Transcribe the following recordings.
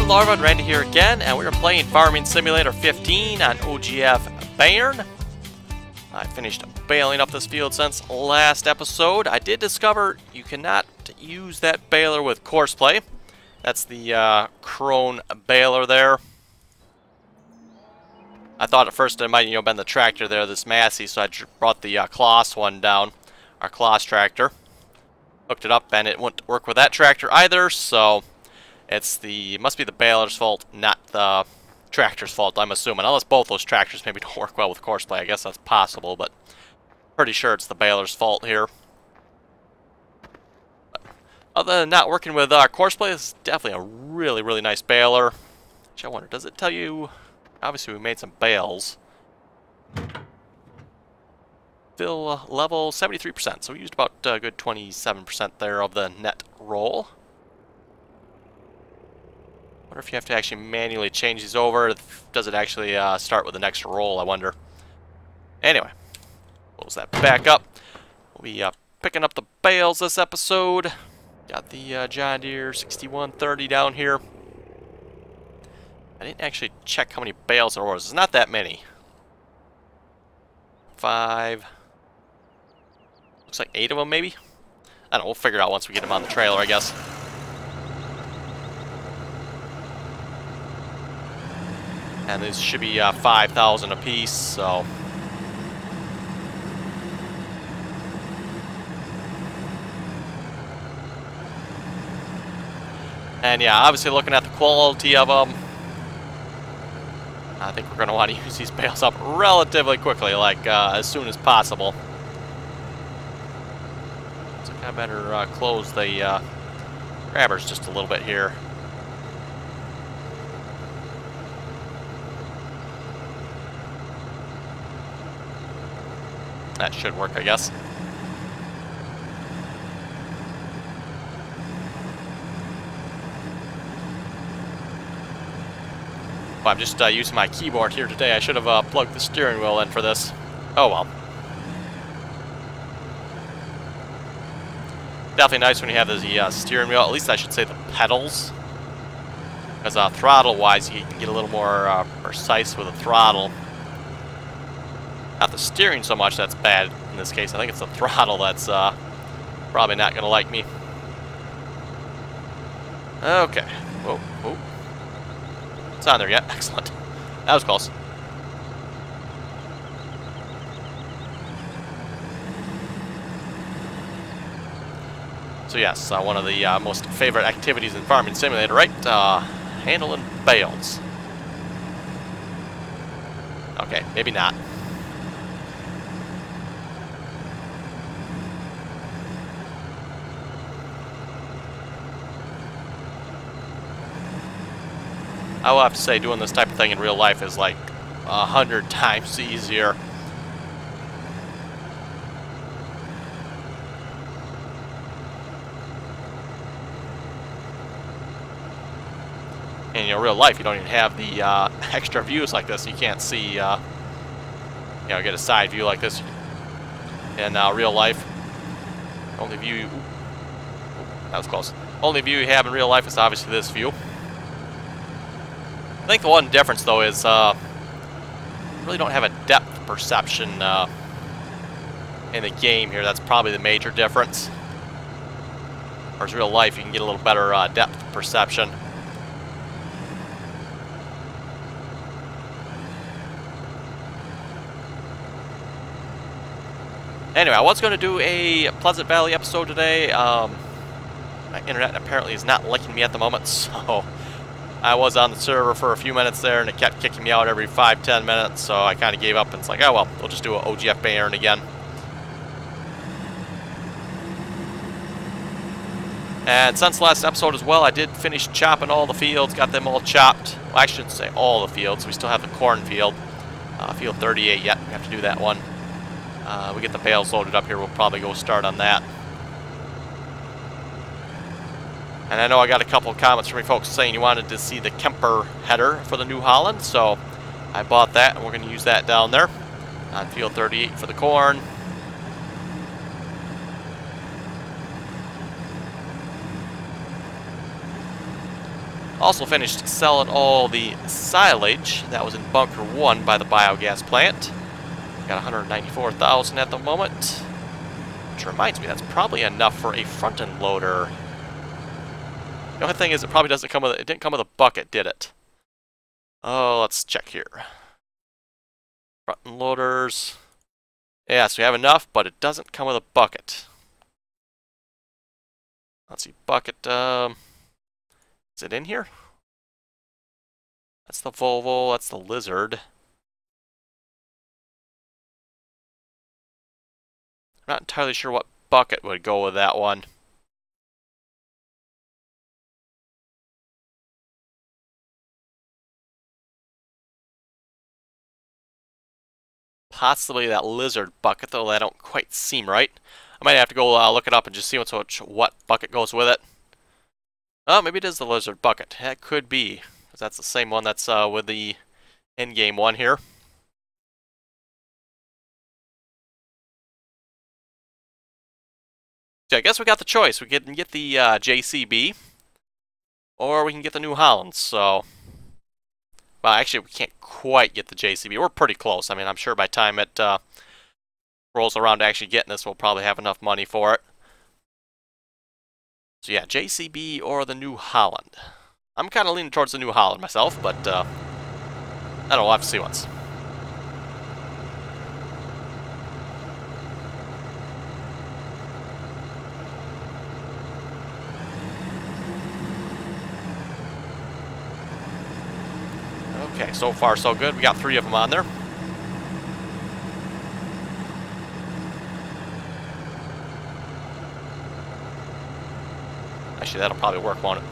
Hello everyone, Randy here again, and we're playing Farming Simulator 15 on OGF Bayern. I finished baling up this field since last episode. I did discover you cannot use that baler with courseplay. That's the Crone baler there. I thought at first it might, been the tractor there, this Massey, so I brought the Kloss one down, our Kloss tractor. Hooked it up, and it wouldn't work with that tractor either, so it must be the baler's fault, not the tractor's fault, I'm assuming. Unless both those tractors maybe don't work well with courseplay. I guess that's possible, but pretty sure it's the baler's fault here. But other than not working with courseplay, it's definitely a really, really nice baler. Which I wonder, does it tell you... Obviously we made some bales. Fill level 73%, so we used about a good 27% there of the net roll. I wonder if you have to actually manually change these over. Does it actually start with the next roll, I wonder. Anyway, close that back up. We'll be picking up the bales this episode. Got the John Deere 6130 down here. I didn't actually check how many bales there was. It's not that many. 5. Looks like 8 of them, maybe? I don't know, we'll figure it out once we get them on the trailer, I guess. And these should be 5,000 apiece, so... And yeah, obviously looking at the quality of them, I think we're going to want to use these bales up relatively quickly, like as soon as possible. So I better close the grabbers just a little bit here. That should work, I guess. Well, I'm just using my keyboard here today. I should have plugged the steering wheel in for this. Oh well. Definitely nice when you have the steering wheel. At least I should say the pedals. Because throttle-wise, you can get a little more precise with the throttle. Not the steering so much that's bad in this case. I think it's the throttle that's probably not going to like me. Okay. Whoa, whoa. It's on there yet. Excellent. That was close. So yes, one of the most favorite activities in Farming Simulator, right? Handling bales. Okay, maybe not. I will have to say, doing this type of thing in real life is like 100 times easier. And in real life, you don't even have the extra views like this. You can't see, get a side view like this in real life. Only view, that was close. Only view you have in real life is obviously this view. I think the one difference, though, is really don't have a depth perception in the game here. That's probably the major difference. Whereas real life, you can get a little better depth perception. Anyway, I was going to do a Pleasant Valley episode today. My internet apparently is not liking me at the moment, so... I was on the server for a few minutes there, and it kept kicking me out every 5-10 minutes, so I kind of gave up, and it's like, oh well, we'll just do an OGF Bayern again. And since last episode as well, I did finish chopping all the fields, got them all chopped. Well, I shouldn't say all the fields, we still have the cornfield. Field 38 yet, we have to do that one. We get the bales loaded up here, we'll probably go start on that. And I know I got a couple of comments from you folks saying you wanted to see the Kemper header for the New Holland, so I bought that, and we're going to use that down there on field 38 for the corn. Also finished selling all the silage that was in Bunker 1 by the biogas plant. Got 194,000 at the moment. Which reminds me, that's probably enough for a front-end loader. The only thing is, it probably doesn't come with it didn't come with a bucket, did it? Oh, let's check here. Front-end loaders. Yes, we have enough, but it doesn't come with a bucket. Let's see, bucket, is it in here? That's the Volvo, that's the Lizard. I'm not entirely sure what bucket would go with that one. Possibly that Lizard bucket, though that don't quite seem right. I might have to go look it up and just see what bucket goes with it. Oh, maybe it is the Lizard bucket. That could be, because that's the same one that's with the in-game one here. So I guess we got the choice. We can get the JCB, or we can get the New Holland. So, well, actually, we can't quite get the JCB. We're pretty close. I mean, I'm sure by the time it rolls around to actually getting this, we'll probably have enough money for it. So yeah, JCB or the New Holland. I'm kind of leaning towards the New Holland myself, but I don't know, we'll have to see once. Okay, so far so good. We got 3 of them on there. Actually, that'll probably work, won't it?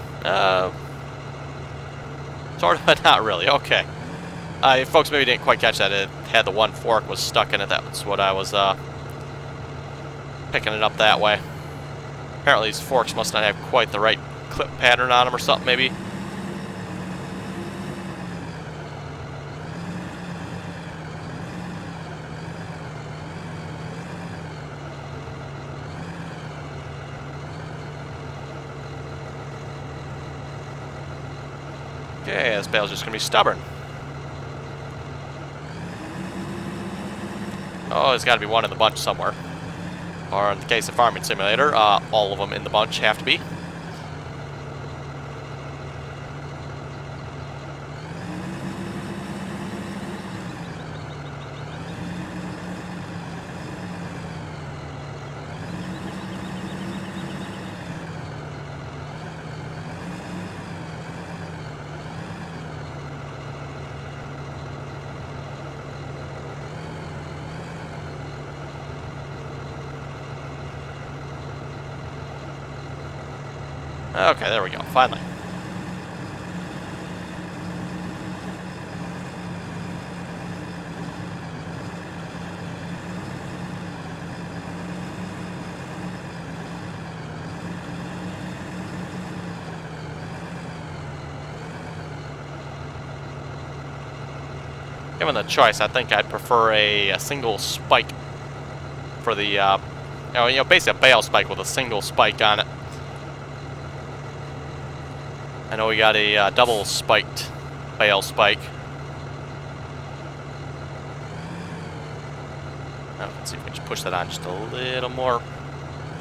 Sort of, but not really. Okay. If folks maybe didn't quite catch that, it had the one fork was stuck in it. That's what I was picking it up that way. Apparently these forks must not have quite the right clip pattern on them or something, maybe. Okay, this bale's just going to be stubborn. Oh, there's got to be one in the bunch somewhere. Or in the case of Farming Simulator, all of them in the bunch have to be. Okay, there we go, finally. Given the choice, I think I'd prefer a single spike for the, basically a bale spike with a single spike on it. I know we got a double spiked bale spike. Now, let's see if we can just push that on just a little more.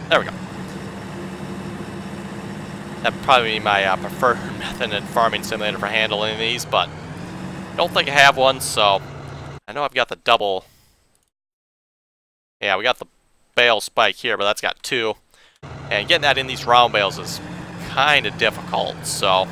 There we go. That'd probably be my preferred method in Farming Simulator for handling these, but I don't think I have one, so I know I've got the double. Yeah, we got the bale spike here, but that's got 2. And getting that in these round bales is kind of difficult, so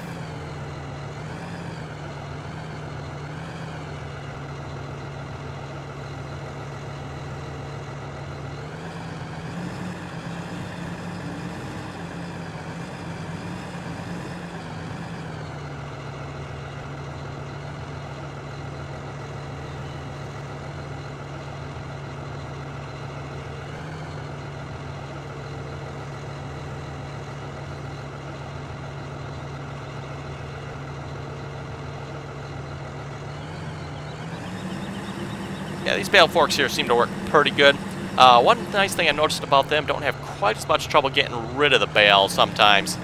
yeah, these bale forks here seem to work pretty good. One nice thing I noticed about them, don't have quite as much trouble getting rid of the bale sometimes.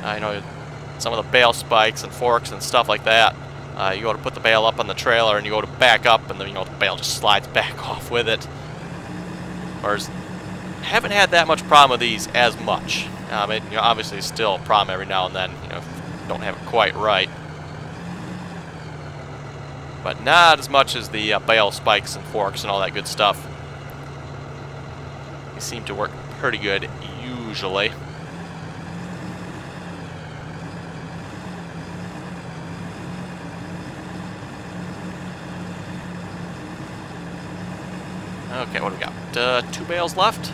I know some of the bale spikes and forks and stuff like that. You go to put the bale up on the trailer and you go to back up, and then the bale just slides back off with it. Whereas, haven't had that much problem with these as much. Obviously still a problem every now and then. Don't have it quite right. But not as much as the bale spikes and forks and all that good stuff. They seem to work pretty good usually. Okay, what do we got? 2 bales left.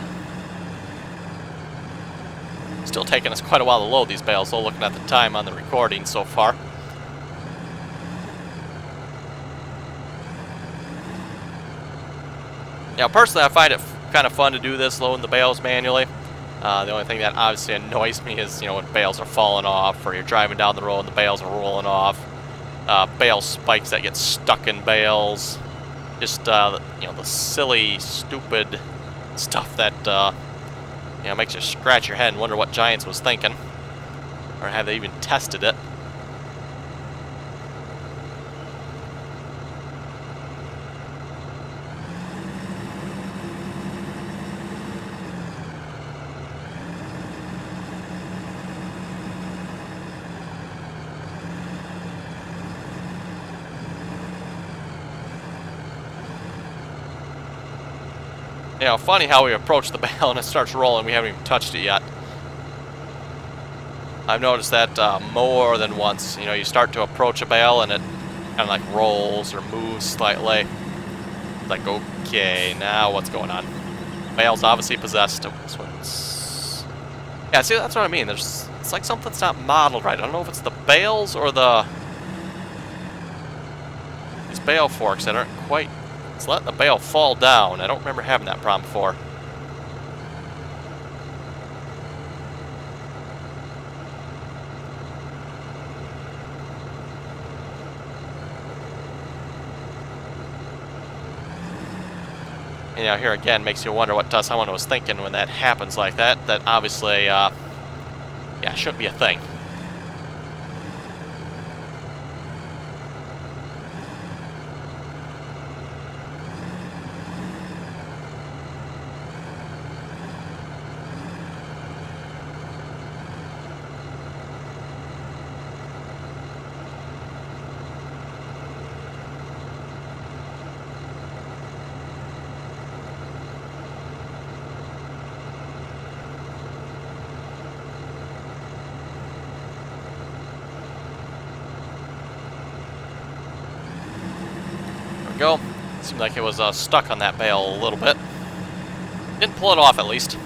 Still taking us quite a while to load these bales, though, looking at the time on the recording so far. Personally, I find it kind of fun to do this, loading the bales manually. The only thing that obviously annoys me is, when bales are falling off, or you're driving down the road and the bales are rolling off. Bale spikes that get stuck in bales. Just, the silly, stupid stuff that, makes you scratch your head and wonder what Giants was thinking. Or have they even tested it? Funny how we approach the bale and it starts rolling. We haven't even touched it yet. I've noticed that more than once. You start to approach a bale and it kind of like rolls or moves slightly. It's like, okay, now what's going on? Bale's obviously possessed. This one's... Yeah, see, that's what I mean. It's like something's not modeled right. I don't know if it's the bales or these bale forks that aren't quite... It's letting the bale fall down. I don't remember having that problem before. And here again makes you wonder what someone was thinking when that happens like that. That obviously, shouldn't be a thing. Go. Seemed like it was stuck on that bale a little bit. Didn't pull it off, at least.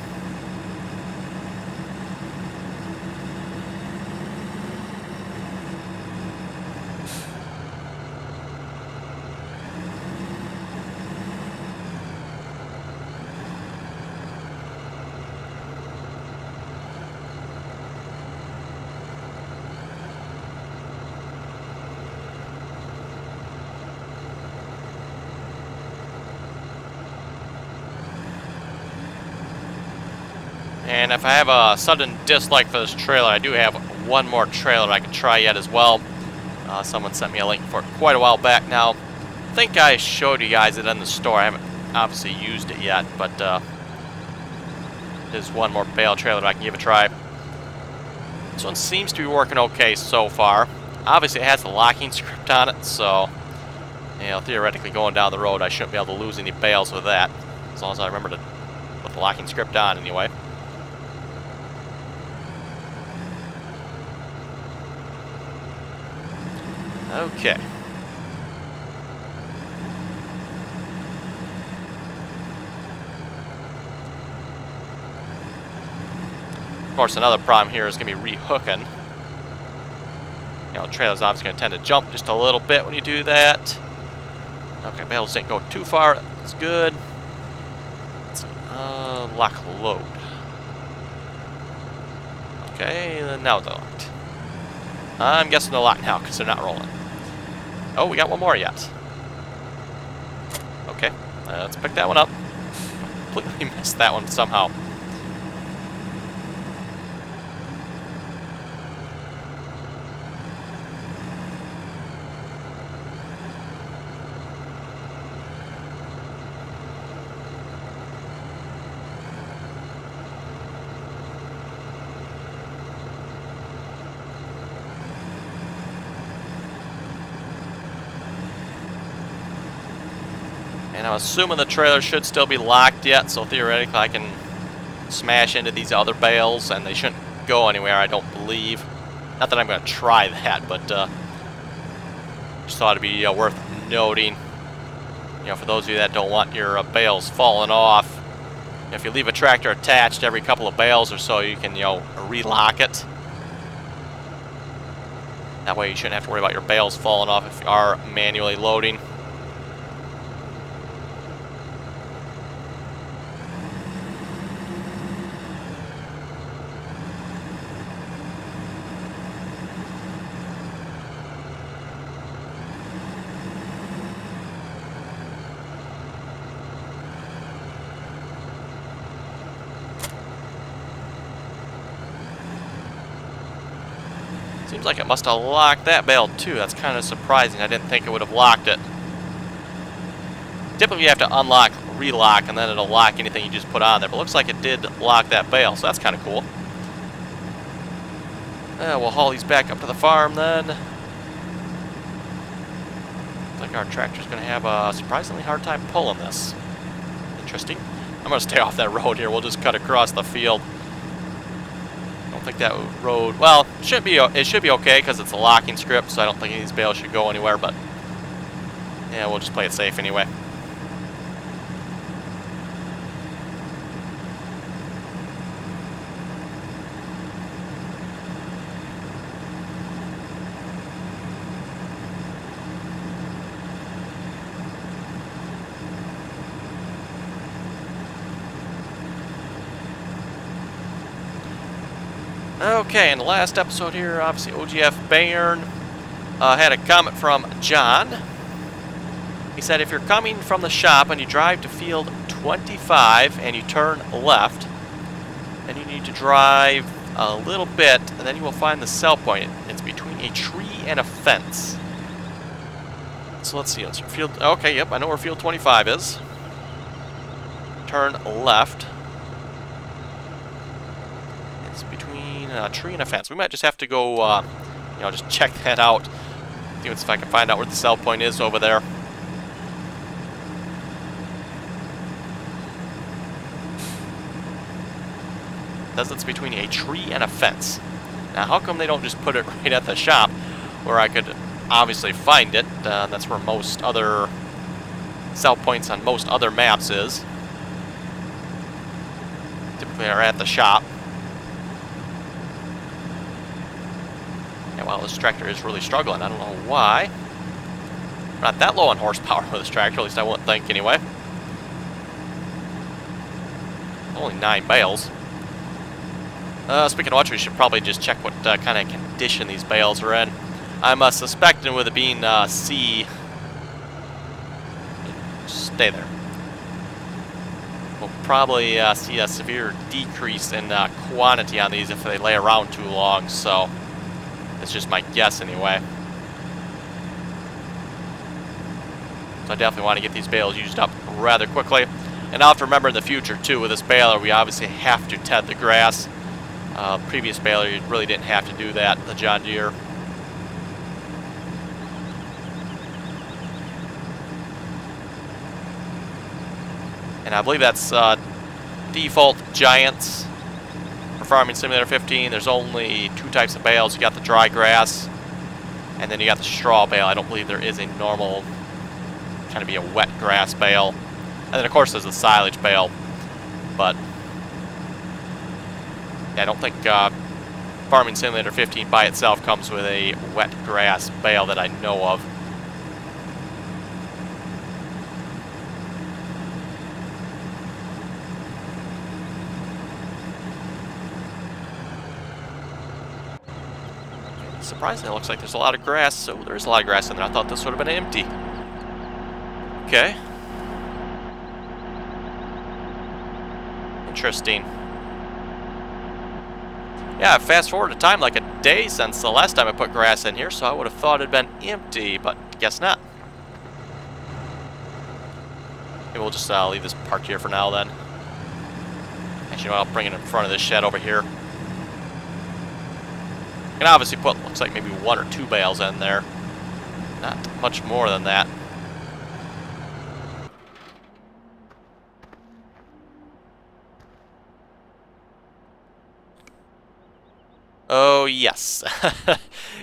And if I have a sudden dislike for this trailer, I do have one more trailer I can try yet as well. Someone sent me a link for it quite a while back now. I think I showed you guys it in the store. I haven't obviously used it yet, but there's one more bale trailer that I can give a try. This one seems to be working okay so far. Obviously it has the locking script on it, so theoretically going down the road I shouldn't be able to lose any bales with that. As long as I remember to put the locking script on anyway. Okay. Of course, another problem here is going to be rehooking. The trailer's obviously going to tend to jump just a little bit when you do that. Okay, bales didn't go too far. That's good. Let's see. Lock load. Okay, then now they're locked. I'm guessing they're locked now because they're not rolling. Oh, we got one more yet. Okay, let's pick that one up. Completely missed that one somehow. And I'm assuming the trailer should still be locked yet, so theoretically I can smash into these other bales and they shouldn't go anywhere, I don't believe. Not that I'm going to try that, but just thought it'd be worth noting. You know, for those of you that don't want your bales falling off, if you leave a tractor attached every couple of bales or so, you can, you know, relock it. That way you shouldn't have to worry about your bales falling off if you are manually loading. Seems like it must have locked that bale too. That's kind of surprising. I didn't think it would have locked it. Typically you have to unlock, relock, and then it'll lock anything you just put on there. But it looks like it did lock that bale, so that's kind of cool. We'll haul these back up to the farm then. Looks like our tractor's going to have a surprisingly hard time pulling this. Interesting. I'm going to stay off that road here. We'll just cut across the field. I don't think that road, well, it should be okay because it's a locking strip, so I don't think any of these bales should go anywhere, but yeah, we'll just play it safe anyway. Okay, in the last episode here, obviously OGF Bayern had a comment from John. He said, if you're coming from the shop and you drive to field 25 and you turn left, then you need to drive a little bit and then you will find the sell point. It's between a tree and a fence. So let's see, it's field, okay, yep, I know where field 25 is. Turn left. Between a tree and a fence. We might just have to go, you know, just check that out. See if I can find out where the sell point is over there. It says it's between a tree and a fence. Now, how come they don't just put it right at the shop where I could obviously find it? That's where most other sell points on most other maps is. Typically are at the shop. Yeah, well, this tractor is really struggling. I don't know why. We're not that low on horsepower with this tractor, at least I wouldn't think anyway. Only 9 bales. Speaking of which, we should probably just check what kind of condition these bales are in. I'm suspecting with it being C. Stay there. We'll probably see a severe decrease in quantity on these if they lay around too long, so that's just my guess anyway. So I definitely want to get these bales used up rather quickly. And I'll have to remember in the future too, with this baler we obviously have to ted the grass. Previous baler you really didn't have to do that, the John Deere. And I believe that's default Giants. Farming Simulator 15, there's only 2 types of bales. You got the dry grass, and then you got the straw bale. I don't believe there is a normal, trying to be a wet grass bale. And then of course there's the silage bale, but yeah, I don't think Farming Simulator 15 by itself comes with a wet grass bale that I know of. Surprisingly, it looks like there's a lot of grass, so there's a lot of grass in there. I thought this would have been empty. Okay. Interesting. Yeah, fast forward to time like a day since the last time I put grass in here, so I would have thought it had been empty, but guess not. Maybe we'll just leave this parked here for now then. Actually, you know what, I'll bring it in front of this shed over here. You can obviously put, looks like maybe 1 or 2 bales in there. Not much more than that. Oh, yes.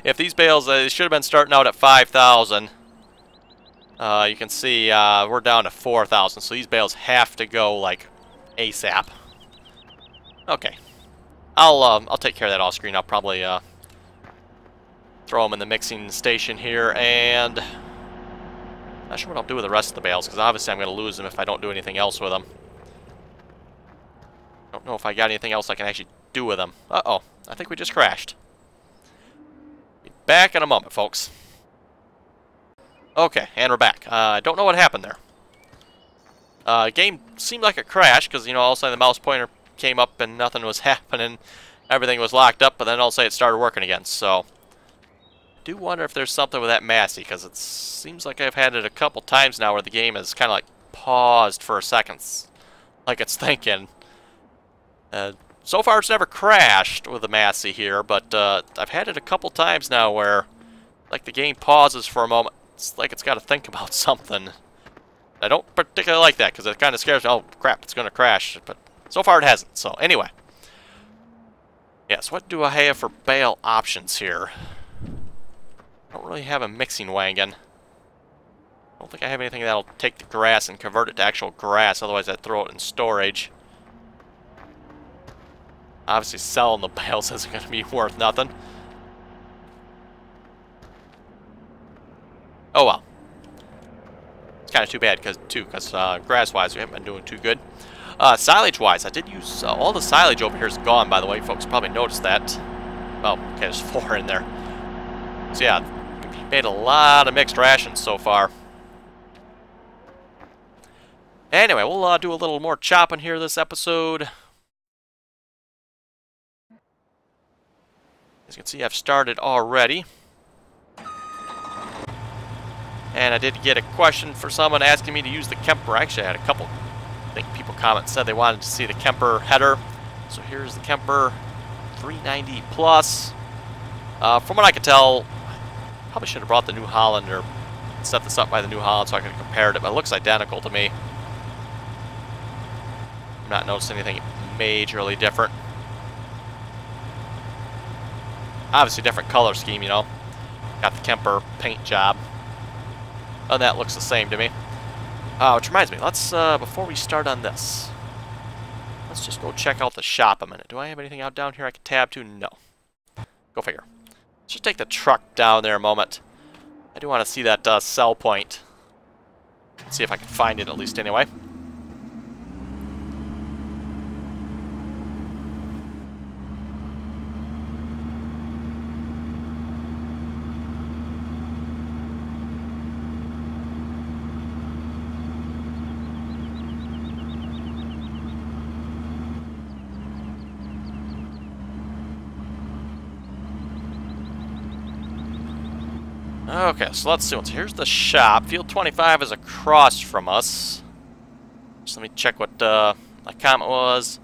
If these bales, they should have been starting out at 5,000. You can see we're down to 4,000, so these bales have to go, like, ASAP. Okay. I'll take care of that off screen. I'll probably throw them in the mixing station here, and not sure what I'll do with the rest of the bales, because obviously I'm going to lose them if I don't do anything else with them. Don't know if I got anything else I can actually do with them. Uh-oh. I think we just crashed. Be back in a moment, folks. Okay, and we're back. I don't know what happened there. Game seemed like it crashed, because, you know, all of a sudden the mouse pointer came up and nothing was happening. Everything was locked up, but then all of a sudden it started working again, so I do wonder if there's something with that Massey, because it seems like I've had it a couple times now where the game has kind of like paused for a second, like it's thinking. So far it's never crashed with the Massey here, but I've had it a couple times now where like the game pauses for a moment. It's like it's got to think about something. I don't particularly like that because it kind of scares me. Oh crap, it's going to crash, but so far it hasn't. So anyway. Yes, what do I have for bale options here? I don't really have a mixing wagon. I don't think I have anything that'll take the grass and convert it to actual grass, otherwise I'd throw it in storage. Obviously selling the bales isn't going to be worth nothing. Oh well. It's kind of too bad because grass-wise we haven't been doing too good. Silage-wise, I did use all the silage over here is gone, by the way. Folks probably noticed that. Well, okay, there's 4 in there. So yeah, we made a lot of mixed rations so far. Anyway, we'll do a little more chopping here this episode. As you can see, I've started already. And I did get a question for someone asking me to use the Kemper. Actually, I had a couple, I think people comment said they wanted to see the Kemper header. So here's the Kemper 390 plus. From what I could tell, probably should have brought the New Holland or set this up by the New Holland so I could have compared it, but it looks identical to me. I'm not noticing anything majorly different. Obviously different color scheme, you know. Got the Kemper paint job. And that looks the same to me. Which reminds me, let's, before we start on this, let's just go check out the shop a minute. Do I have anything out down here I can tab to? No. Go figure. Let's just take the truck down there a moment. I do want to see that sell point. Let's see if I can find it at least anyway. Okay, so let's see. Here's the shop. Field 25 is across from us. Just let me check what my comment was.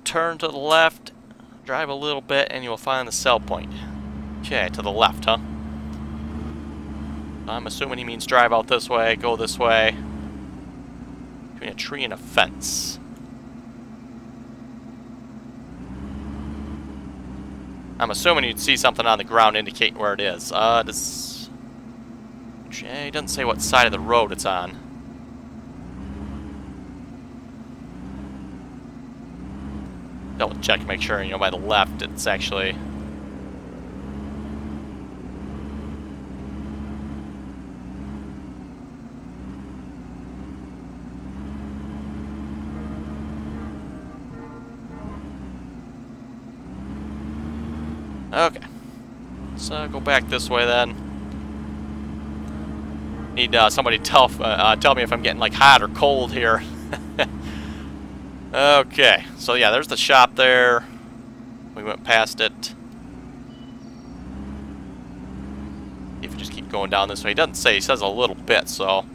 Turn to the left, drive a little bit, and you will find the sell point. Okay, to the left, huh? I'm assuming he means drive out this way, go this way. Between a tree and a fence. I'm assuming you'd see something on the ground indicating where it is. He doesn't say what side of the road it's on. Double check, make sure, you know, by the left it's actually... Okay, let's go back this way then. Need somebody tell me if I'm getting like hot or cold here. Okay, so yeah, there's the shop there. We went past it. If you just keep going down this way, he doesn't say. He says a little bit, so.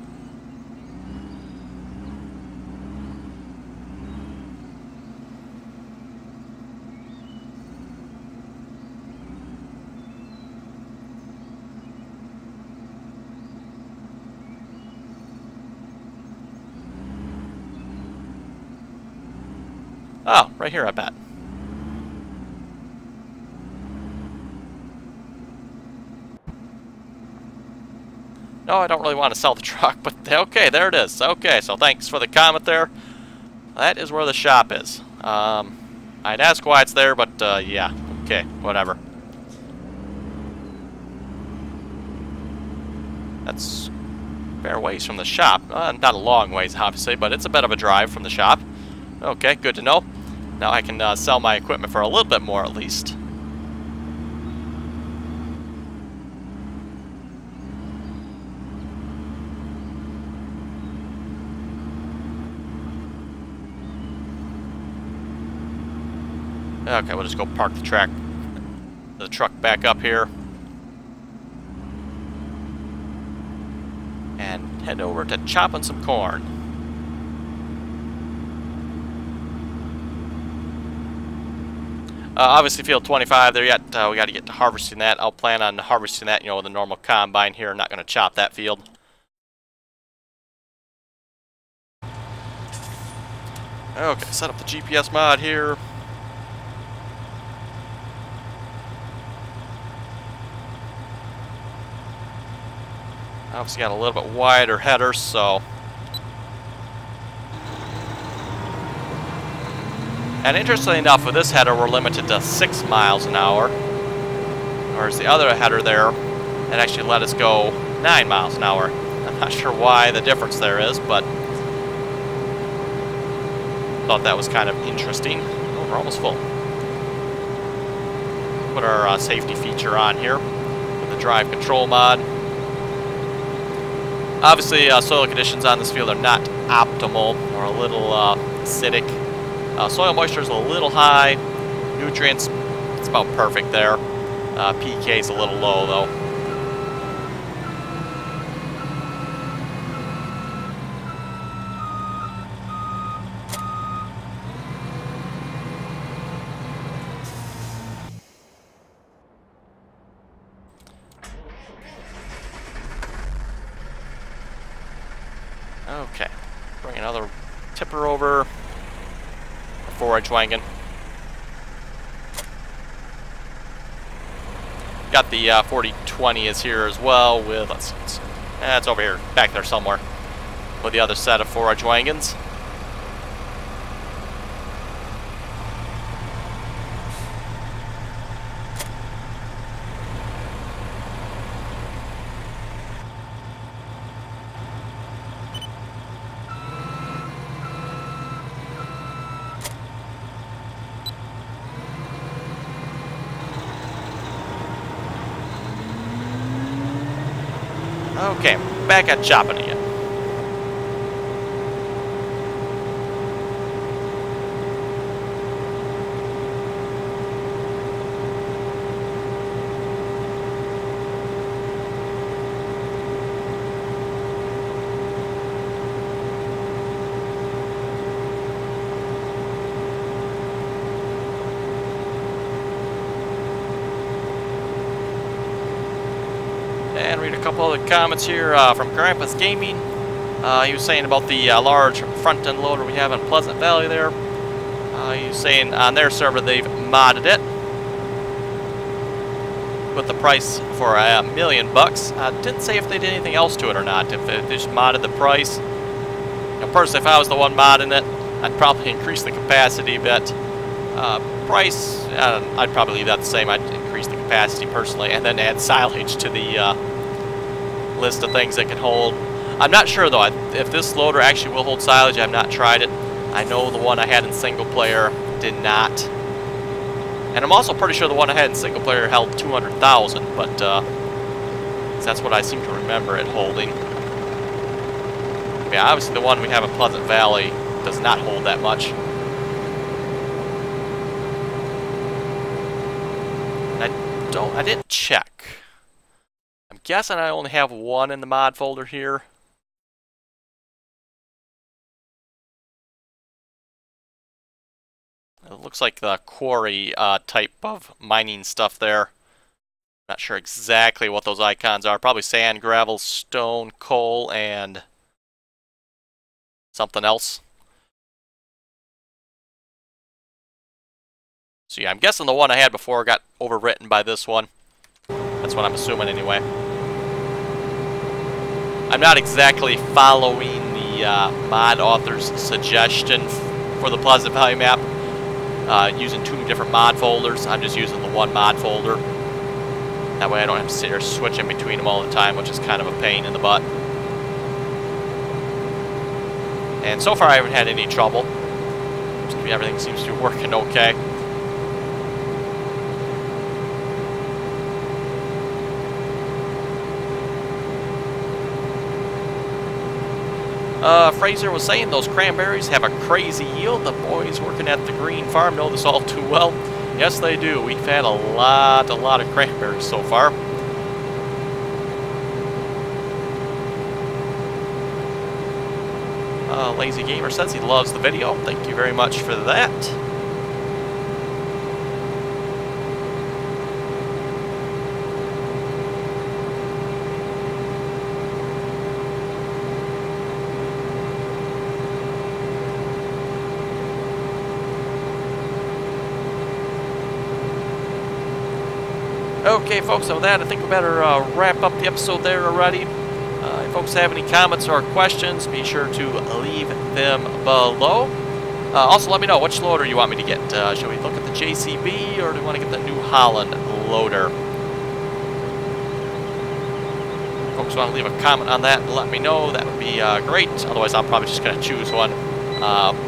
Oh, right here, I bet. No, I don't really want to sell the truck, but okay, there it is. Okay, so thanks for the comment there. That is where the shop is. I'd ask why it's there, but yeah, okay, whatever. That's a fair ways from the shop. Not a long ways, obviously, but it's a bit of a drive from the shop. Okay, good to know. Now I can sell my equipment for a little bit more, at least. Okay, we'll just go park the truck back up here. And head over to chopping some corn. Obviously field 25 there yet. We got to get to harvesting that. I'll plan on harvesting that, with a normal combine here. I'm not going to chop that field. Okay, set up the GPS mod here. Obviously got a little bit wider header, so. And interestingly enough, with this header, we're limited to 6 miles an hour. Whereas the other header there, it actually let us go 9 miles an hour. I'm not sure why the difference there is, but thought that was kind of interesting. Oh, we're almost full. Put our safety feature on here with the drive control mod. Obviously, soil conditions on this field are not optimal, or a little acidic. Soil moisture is a little high. Nutrients, it's about perfect there. pK is a little low, though. Okay, bring another tipper over, a 4-inch wagon. Got the 4020 is here as well with, let's see, it's over here, back there somewhere, with the other set of 4-inch wagons. Okay, back at chopping again. And read a couple other comments here from Grandpa's Gaming. He was saying about the large front end loader we have in Pleasant Valley there. He was saying on their server they've modded it with the price for $1 million. Didn't say if they did anything else to it or not. If they just modded the price. Personally, if I was the one modding it, I'd probably increase the capacity a bit. Price, I'd probably leave that the same. I'd increase the capacity personally, and then add silage to the list of things it can hold. I'm not sure though if this loader actually will hold silage. I've not tried it. I know the one I had in single player did not, and I'm also pretty sure the one I had in single player held 200,000, but that's what I seem to remember it holding. Yeah, obviously the one we have in Pleasant Valley does not hold that much. I didn't check. I'm guessing I only have one in the mod folder here. It looks like the quarry type of mining stuff there. Not sure exactly what those icons are. Probably sand, gravel, stone, coal, and something else. So yeah, I'm guessing the one I had before got overwritten by this one. That's what I'm assuming anyway. I'm not exactly following the mod author's suggestion for the Pleasant Valley map, using 2 different mod folders. I'm just using the 1 mod folder. That way I don't have to sit here switching between them all the time, which is kind of a pain in the butt. And so far I haven't had any trouble. Everything seems to be working okay. Fraser was saying those cranberries have a crazy yield. The boys working at the green farm know this all too well. Yes, they do. We've had a lot of cranberries so far. Lazy Gamer says he loves the video. Thank you very much for that. Okay, folks, so with that, I think we better wrap up the episode there already. If folks have any comments or questions, be sure to leave them below. Also, let me know which loader you want me to get. Should we look at the JCB, or do we want to get the New Holland loader? If folks want to leave a comment on that and let me know, that would be great. Otherwise, I'm probably just going to choose one.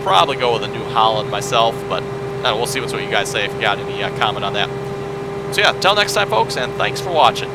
Probably go with the New Holland myself, but we'll see what you guys say if you got any comment on that. So yeah, till next time, folks, and thanks for watching.